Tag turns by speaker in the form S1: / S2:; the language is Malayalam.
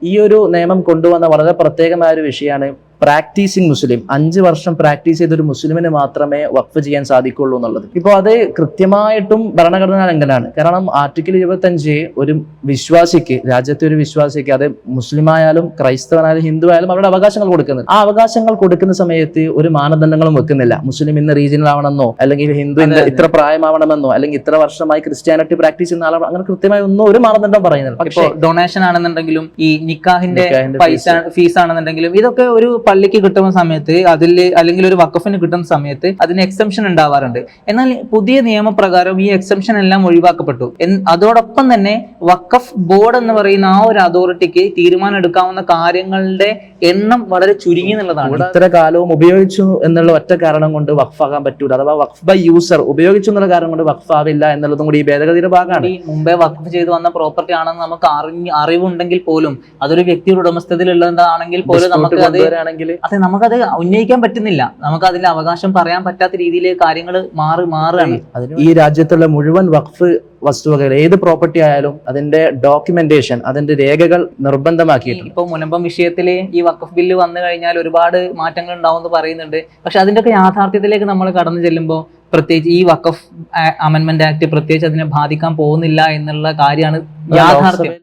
S1: ഈ ഒരു നിയമം കൊണ്ടുവന്ന വളരെ പ്രത്യേകമായ ഒരു വിഷയമാണ് പ്രാക്ടീസിങ് മുസ്ലിം. 5 വർഷം പ്രാക്ടീസ് ചെയ്തൊരു മുസ്ലിമിന് മാത്രമേ വഖഫ് ചെയ്യാൻ സാധിക്കുള്ളൂ എന്നുള്ളത്. ഇപ്പോൾ അത് കൃത്യമായിട്ടും ഭരണഘടനാ ലംഘനമാണ്. കാരണം ആർട്ടിക്കിൾ 25 ഒരു വിശ്വാസിക്ക്, രാജ്യത്തെ ഒരു വിശ്വാസിക്ക്, അത് മുസ്ലിം ആയാലും ക്രൈസ്തവനായാലും ഹിന്ദു ആയാലും അവരുടെ അവകാശങ്ങൾ കൊടുക്കുന്നത്. ആ അവകാശങ്ങൾ കൊടുക്കുന്ന സമയത്ത് ഒരു മാനദണ്ഡങ്ങളും വെക്കുന്നില്ല. മുസ്ലിം ഇന്ന റീജിയനിൽ ആവണമെന്നോ, അല്ലെങ്കിൽ ഹിന്ദു ഇത്ര പ്രായമാവണമെന്നോ, അല്ലെങ്കിൽ ഇത്ര വർഷമായി ക്രിസ്ത്യാനിറ്റി പ്രാക്ടീസ് ചെയ്യുന്ന ആളാണ്, അങ്ങനെ കൃത്യമായി ഒന്നും ഒരു മാനദണ്ഡം പറയുന്നില്ല.
S2: പക്ഷേ ഡൊണേഷൻ ആണെന്നുണ്ടെങ്കിലും ഈ നിക്കാഹിന്റെ പൈസ ഫീസ് ആണെന്നുണ്ടെങ്കിലും ഇതൊക്കെ ഒരു പള്ളിക്ക് കിട്ടുന്ന സമയത്ത് അല്ലെങ്കിൽ ഒരു വഖഫിന് കിട്ടുന്ന സമയത്ത് അതിന് എക്സംഷൻ ഉണ്ടാവാറുണ്ട്. എന്നാൽ പുതിയ നിയമപ്രകാരം ഈ എക്സംഷൻ എല്ലാം ഒഴിവാക്കപ്പെട്ടു. അതോടൊപ്പം തന്നെ വഖഫ് ബോർഡ് എന്ന് പറയുന്ന ആ ഒരു അതോറിറ്റിക്ക് തീരുമാനം എടുക്കാവുന്ന കാര്യങ്ങളുടെ എണ്ണം വളരെ ചുരുങ്ങി എന്നുള്ളതാണ്.
S1: ഇത്ര കാലവും ഉപയോഗിച്ചു എന്നുള്ള ഒറ്റ കാരണം കൊണ്ട് വഖഫാകാൻ പറ്റൂല, അഥവാ വഖഫ് ബൈ യൂസർ ഉപയോഗിച്ചു എന്നുള്ള കാരണം കൊണ്ട് വഖഫ് ആവില്ല എന്നുള്ളതും കൂടി ഈ ഭേദഗതിയുടെ ഭാഗമാണ്.
S2: ഈ മുമ്പേ വഖഫ് ചെയ്തു വന്ന പ്രോപ്പർട്ടി ആണെന്ന് നമുക്ക് അറിവുണ്ടെങ്കിൽ പോലും, അതൊരു വ്യക്തിയുടെ ഉടമസ്ഥതയിലുള്ളതാണെങ്കിൽ പോലും നമുക്കത് ഉന്നയിക്കാൻ പറ്റുന്നില്ല. നമുക്ക് അതിൽ അവകാശം പറയാൻ പറ്റാത്ത രീതിയിൽ കാര്യങ്ങൾ മാറുകയാണ്.
S1: ഈ രാജ്യത്തുള്ള മുഴുവൻ വഖഫ് വസ്തുവകൾ, ഏത് പ്രോപ്പർട്ടി ആയാലും അതിന്റെ ഡോക്യുമെന്റേഷൻ, അതിന്റെ രേഖകൾ നിർബന്ധമാക്കിയിട്ടുണ്ട്.
S2: ഇപ്പൊ മുനമ്പം വിഷയത്തിൽ ഈ വഖഫ് ബില്ല് വന്നു കഴിഞ്ഞാൽ ഒരുപാട് മാറ്റങ്ങൾ ഉണ്ടാവും എന്ന് പറയുന്നുണ്ട്. പക്ഷെ അതിന്റെയൊക്കെ യാഥാർത്ഥ്യത്തിലേക്ക് നമ്മൾ കടന്നു ചെല്ലുമ്പോൾ പ്രത്യേകിച്ച് ഈ വഖഫ് അമെൻമെന്റ് ആക്ട് പ്രത്യേകിച്ച് അതിനെ ബാധിക്കാൻ പോകുന്നില്ല എന്നുള്ള കാര്യമാണ് യാഥാർത്ഥ്യം.